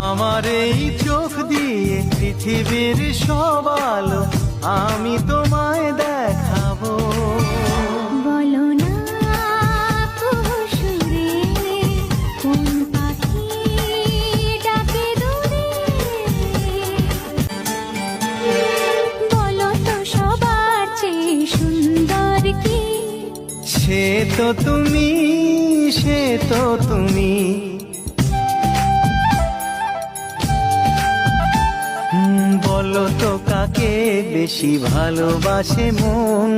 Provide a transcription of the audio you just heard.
আমার এই চোখ দিয়ে পৃথিবীর সব আলো আমি তোমায় দেখাবো। বলো না কুহুসুরে কোন পাখি ডাকে দূরে, বলো তো সবার চেয়ে সুন্দর কি? সে তো তুমি, সে তো তুমি। বলো তো কাকে বেশি ভালোবাসে মন?